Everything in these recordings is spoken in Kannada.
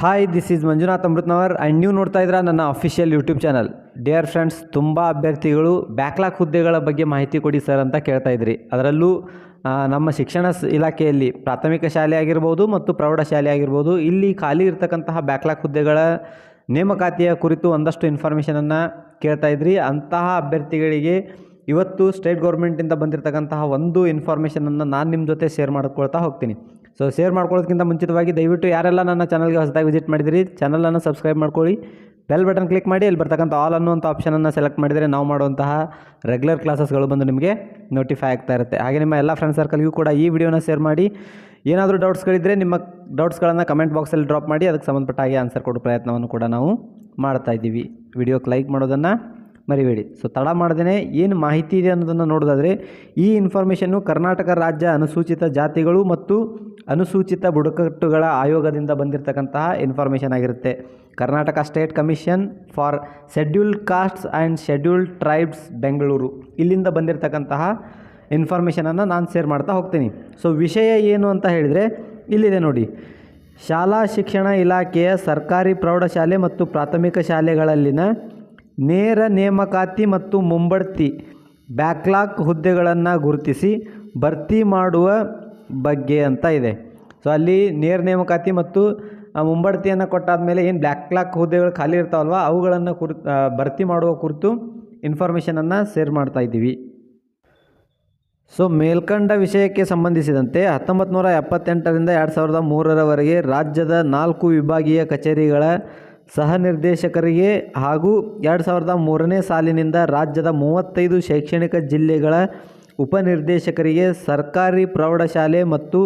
Hi, this is Manjunath Amrutnavar and ನೀವು ನೋಡ್ತಾ ಇದ್ದೀರಾ ನನ್ನ official YouTube channel. Dear friends, ತುಂಬ ಅಭ್ಯರ್ಥಿಗಳು ಬ್ಯಾಕ್ಲಾಗ್ ಹುದ್ದೆಗಳ ಬಗ್ಗೆ ಮಾಹಿತಿ ಕೊಡಿ ಸರ್ ಅಂತ ಕೇಳ್ತಾ ಇದ್ರಿ. ಅದರಲ್ಲೂ ನಮ್ಮ ಶಿಕ್ಷಣ ಇಲಾಖೆಯಲ್ಲಿ ಪ್ರಾಥಮಿಕ ಶಾಲೆ ಆಗಿರ್ಬೋದು ಮತ್ತು ಪ್ರೌಢಶಾಲೆ ಆಗಿರ್ಬೋದು, ಇಲ್ಲಿ ಖಾಲಿ ಇರ್ತಕ್ಕಂತಹ ಬ್ಯಾಕ್ಲಾಗ್ ಹುದ್ದೆಗಳ ನೇಮಕಾತಿಯ ಕುರಿತು ಒಂದಷ್ಟು ಇನ್ಫಾರ್ಮೇಷನನ್ನು ಕೇಳ್ತಾ ಇದ್ರಿ. ಅಂತಹ ಅಭ್ಯರ್ಥಿಗಳಿಗೆ ಇವತ್ತು ಸ್ಟೇಟ್ ಗೌರ್ಮೆಂಟಿಂದ ಬಂದಿರತಕ್ಕಂತಹ ಒಂದು ಇನ್ಫಾರ್ಮೇಷನನ್ನು ನಾನು ನಿಮ್ಮ ಜೊತೆ ಶೇರ್ ಮಾಡ್ಕೊಳ್ತಾ ಹೋಗ್ತೀನಿ. ಸೊ ಶೇರ್ ಮಾಡ್ಕೊಳ್ಳೋದಕ್ಕಿಂತ ಮುಂಚಿತವಾಗಿ ದಯವಿಟ್ಟು ಯಾರೆಲ್ಲ ನನ್ನ ಚಾನಲ್ಗೆ ಹೊಸದಾಗಿ ವಿಸಿಟ್ ಮಾಡಿದಿರಿ, ಚಾನಲನ್ನು ಸಬ್ಸ್ಕ್ರೈಬ್ ಮಾಡ್ಕೊಳ್ಳಿ, ಬೆಲ್ ಬಟನ್ ಕ್ಲಿಕ್ ಮಾಡಿ ಅಲ್ಲಿ ಬರ್ತಕ್ಕಂಥ ಆಲ್ ಅನ್ನುವಂಥ ಆಪ್ಷನನ್ನು ಸೆಲೆಕ್ಟ್ ಮಾಡಿದರೆ ನಾವು ಮಾಡುವಂತಹ ರೆಗ್ಯುಲರ್ ಕ್ಲಾಸಸ್ಗಳು ಬಂದು ನಿಮಗೆ ನೋಟಿಫೈ ಆಗ್ತಾ ಇರುತ್ತೆ. ಹಾಗೆ ನಿಮ್ಮ ಎಲ್ಲ ಫ್ರೆಂಡ್ ಸರ್ಕಲ್ಗೂ ಕೂಡ ಈ ವಿಡಿಯೋನ ಶೇರ್ ಮಾಡಿ. ಏನಾದರೂ ಡೌಟ್ಸ್ಗಳಿದ್ದರೆ ನಿಮ್ಮ ಡೌಟ್ಸ್ಗಳನ್ನು ಕಮೆಂಟ್ ಬಾಕ್ಸಲ್ಲಿ ಡ್ರಾಪ್ ಮಾಡಿ, ಅದಕ್ಕೆ ಸಂಬಂಧಪಟ್ಟ ಹಾಗೆ ಆನ್ಸರ್ ಕೊಡೋ ಪ್ರಯತ್ನವನ್ನು ಕೂಡ ನಾವು ಮಾಡ್ತಾಯಿದ್ದೀವಿ. ವಿಡಿಯೋಕ್ಕೆ ಲೈಕ್ ಮಾಡೋದನ್ನು ಮರಿಬೇಡಿ. ಸೊ ತಡ ಮಾಡದೇ ಏನು ಮಾಹಿತಿ ಇದೆ ಅನ್ನೋದನ್ನು ನೋಡೋದಾದರೆ, ಈ ಇನ್ಫಾರ್ಮೇಷನ್ನು ಕರ್ನಾಟಕ ರಾಜ್ಯ ಅನುಸೂಚಿತ ಜಾತಿಗಳು ಮತ್ತು ಅನುಸೂಚಿತ ಬುಡಕಟ್ಟುಗಳ ಆಯೋಗದಿಂದ ಬಂದಿರತಕ್ಕಂತಹ ಇನ್ಫಾರ್ಮೇಷನ್ ಆಗಿರುತ್ತೆ. Karnataka state commission for scheduled costs and scheduled tribes Bengaluru, ಇಲ್ಲಿಂದ ಬಂದಿರತಕ್ಕಂತಹ ಇನ್ಫಾರ್ಮೇಷನನ್ನು ನಾನು ಶೇರ್ ಮಾಡ್ತಾ ಹೋಗ್ತೀನಿ. ಸೊ ವಿಷಯ ಏನು ಅಂತ ಹೇಳಿದರೆ ಇಲ್ಲಿದೆ ನೋಡಿ. ಶಾಲಾ ಶಿಕ್ಷಣ ಇಲಾಖೆಯ ಸರ್ಕಾರಿ ಪ್ರೌಢಶಾಲೆ ಮತ್ತು ಪ್ರಾಥಮಿಕ ಶಾಲೆಗಳಲ್ಲಿನ ನೇರ ನೇಮಕಾತಿ ಮತ್ತು ಮುಂಬಡ್ತಿ ಬ್ಯಾಕ್ಲಾಗ್ ಹುದ್ದೆಗಳನ್ನು ಗುರುತಿಸಿ ಭರ್ತಿ ಮಾಡುವ ಬಗ್ಗೆ ಅಂತ ಇದೆ. ಸೊ ಅಲ್ಲಿ ನೇರ ನೇಮಕಾತಿ ಮತ್ತು ಮುಂಬಡ್ತಿಯನ್ನು ಕೊಟ್ಟಾದ ಮೇಲೆ ಏನು ಬ್ಯಾಕ್ಲಾಗ್ ಹುದ್ದೆಗಳು ಖಾಲಿ ಇರ್ತಾವಲ್ವ, ಅವುಗಳನ್ನು ಭರ್ತಿ ಮಾಡುವ ಕುರಿತು ಇನ್ಫಾರ್ಮೇಷನನ್ನು ಶೇರ್ ಮಾಡ್ತಾ ಇದ್ದೀವಿ. ಸೊ ಮೇಲ್ಕಂಡ ವಿಷಯಕ್ಕೆ ಸಂಬಂಧಿಸಿದಂತೆ 1978ರಿಂದ 2003ರವರೆಗೆ ರಾಜ್ಯದ 4 ವಿಭಾಗೀಯ ಕಚೇರಿಗಳ ಸಹ ನಿರ್ದೇಶಕರಿಗೆ ಹಾಗೂ 2003ನೇ ಸಾಲಿನಿಂದ ರಾಜ್ಯದ 35 ಶೈಕ್ಷಣಿಕ ಜಿಲ್ಲೆಗಳ ಉಪನಿರ್ದೇಶಕರಿಗೆ ಸರ್ಕಾರಿ ಪ್ರೌಢಶಾಲೆ ಮತ್ತು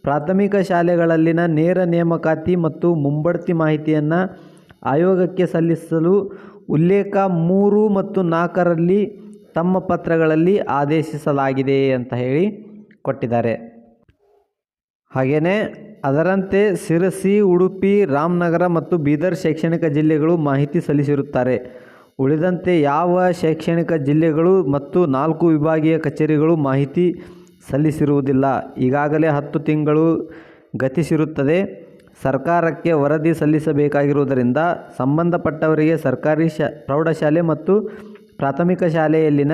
ಪ್ರಾಥಮಿಕ ಶಾಲೆಗಳಲ್ಲಿನ ನೇರ ನೇಮಕಾತಿ ಮತ್ತು ಮುಂಬಡ್ತಿ ಮಾಹಿತಿಯನ್ನು ಆಯೋಗಕ್ಕೆ ಸಲ್ಲಿಸಲು ಉಲ್ಲೇಖ 3 ಮತ್ತು 4ರಲ್ಲಿ ತಮ್ಮ ಪತ್ರಗಳಲ್ಲಿ ಆದೇಶಿಸಲಾಗಿದೆ ಅಂತ ಹೇಳಿ ಕೊಟ್ಟಿದ್ದಾರೆ. ಹಾಗೆಯೇ ಅದರಂತೆ ಶಿರಸಿ, ಉಡುಪಿ, ರಾಮನಗರ ಮತ್ತು ಬೀದರ್ ಶೈಕ್ಷಣಿಕ ಜಿಲ್ಲೆಗಳು ಮಾಹಿತಿ ಸಲ್ಲಿಸಿರುತ್ತಾರೆ. ಉಳಿದಂತೆ ಯಾವ ಶೈಕ್ಷಣಿಕ ಜಿಲ್ಲೆಗಳು ಮತ್ತು 4 ವಿಭಾಗೀಯ ಕಚೇರಿಗಳು ಮಾಹಿತಿ ಸಲ್ಲಿಸಿರುವುದಿಲ್ಲ. ಈಗಾಗಲೇ 10 ತಿಂಗಳು ಗತಿಸಿರುತ್ತದೆ. ಸರ್ಕಾರಕ್ಕೆ ವರದಿ ಸಲ್ಲಿಸಬೇಕಾಗಿರುವುದರಿಂದ ಸಂಬಂಧಪಟ್ಟವರಿಗೆ ಸರ್ಕಾರಿ ಪ್ರೌಢಶಾಲೆ ಮತ್ತು ಪ್ರಾಥಮಿಕ ಶಾಲೆಯಲ್ಲಿನ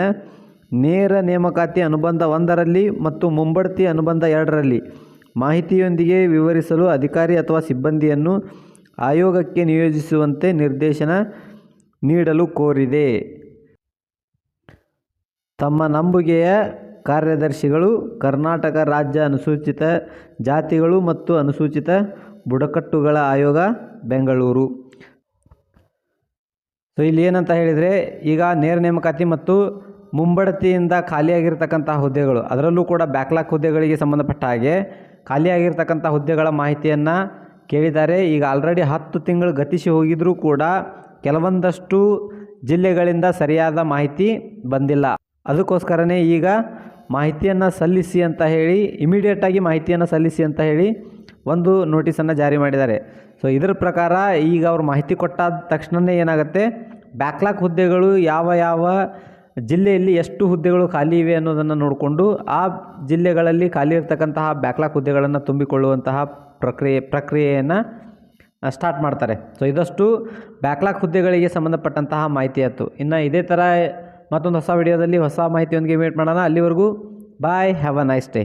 ನೇರ ನೇಮಕಾತಿ ಅನುಬಂಧ 1ರಲ್ಲಿ ಮತ್ತು ಮುಂಬಡ್ತಿ ಅನುಬಂಧ 2ರಲ್ಲಿ ಮಾಹಿತಿಯೊಂದಿಗೆ ವಿವರಿಸಲು ಅಧಿಕಾರಿ ಅಥವಾ ಸಿಬ್ಬಂದಿಯನ್ನು ಆಯೋಗಕ್ಕೆ ನಿಯೋಜಿಸುವಂತೆ ನಿರ್ದೇಶನ ನೀಡಲು ಕೋರಿದೆ. ತಮ್ಮ ನಂಬುಗೆಯ ಕಾರ್ಯದರ್ಶಿಗಳು, ಕರ್ನಾಟಕ ರಾಜ್ಯ ಅನುಸೂಚಿತ ಜಾತಿಗಳು ಮತ್ತು ಅನುಸೂಚಿತ ಬುಡಕಟ್ಟುಗಳ ಆಯೋಗ, ಬೆಂಗಳೂರು. ಸೊ ಇಲ್ಲಿ ಏನಂತ ಹೇಳಿದರೆ, ಈಗ ನೇರ ನೇಮಕಾತಿ ಮತ್ತು ಮುಂಬಡ್ತಿಯಿಂದ ಖಾಲಿಯಾಗಿರ್ತಕ್ಕಂಥ ಹುದ್ದೆಗಳು, ಅದರಲ್ಲೂ ಕೂಡ ಬ್ಯಾಕ್ಲಾಗ್ ಹುದ್ದೆಗಳಿಗೆ ಸಂಬಂಧಪಟ್ಟ ಹಾಗೆ ಖಾಲಿಯಾಗಿರ್ತಕ್ಕಂಥ ಹುದ್ದೆಗಳ ಮಾಹಿತಿಯನ್ನು ಕೇಳಿದ್ದಾರೆ. ಈಗ ಆಲ್ರೆಡಿ 10 ತಿಂಗಳು ಗತಿಸಿ ಹೋಗಿದ್ರೂ ಕೂಡ ಕೆಲವೊಂದಷ್ಟು ಜಿಲ್ಲೆಗಳಿಂದ ಸರಿಯಾದ ಮಾಹಿತಿ ಬಂದಿಲ್ಲ. ಅದಕ್ಕೋಸ್ಕರನೇ ಈಗ ಮಾಹಿತಿಯನ್ನು ಸಲ್ಲಿಸಿ ಅಂತ ಹೇಳಿ, ಇಮಿಡಿಯೇಟಾಗಿ ಮಾಹಿತಿಯನ್ನು ಸಲ್ಲಿಸಿ ಅಂತ ಹೇಳಿ ಒಂದು ನೋಟಿಸನ್ನು ಜಾರಿ ಮಾಡಿದ್ದಾರೆ. ಸೊ ಇದರ ಪ್ರಕಾರ ಈಗ ಅವ್ರು ಮಾಹಿತಿ ಕೊಟ್ಟಾದ ತಕ್ಷಣವೇ ಏನಾಗುತ್ತೆ, ಬ್ಯಾಕ್ಲಾಗ್ ಹುದ್ದೆಗಳು ಯಾವ ಜಿಲ್ಲೆಯಲ್ಲಿ ಎಷ್ಟು ಹುದ್ದೆಗಳು ಖಾಲಿ ಇವೆ ಅನ್ನೋದನ್ನು ನೋಡಿಕೊಂಡು ಆ ಜಿಲ್ಲೆಗಳಲ್ಲಿ ಖಾಲಿ ಇರ್ತಕ್ಕಂತಹ ಬ್ಯಾಕ್ಲಾಗ್ ಹುದ್ದೆಗಳನ್ನು ತುಂಬಿಕೊಳ್ಳುವಂತಹ ಪ್ರಕ್ರಿಯೆಯನ್ನು ಸ್ಟಾರ್ಟ್ ಮಾಡ್ತಾರೆ. ಸೊ ಇದಷ್ಟು ಬ್ಯಾಕ್ಲಾಗ್ ಹುದ್ದೆಗಳಿಗೆ ಸಂಬಂಧಪಟ್ಟಂತಹ ಮಾಹಿತಿ ಆಯಿತು. ಇನ್ನು ಇದೇ ಥರ ಮತ್ತೊಂದು ಹೊಸ ವಿಡಿಯೋದಲ್ಲಿ ಹೊಸ ಮಾಹಿತಿಯೊಂದಿಗೆ ಮೀಟ್ ಮಾಡೋಣ. ಅಲ್ಲಿವರೆಗೂ ಬಾಯ್, ಹ್ಯಾವ್ ಅ ನೈಸ್ ಡೇ.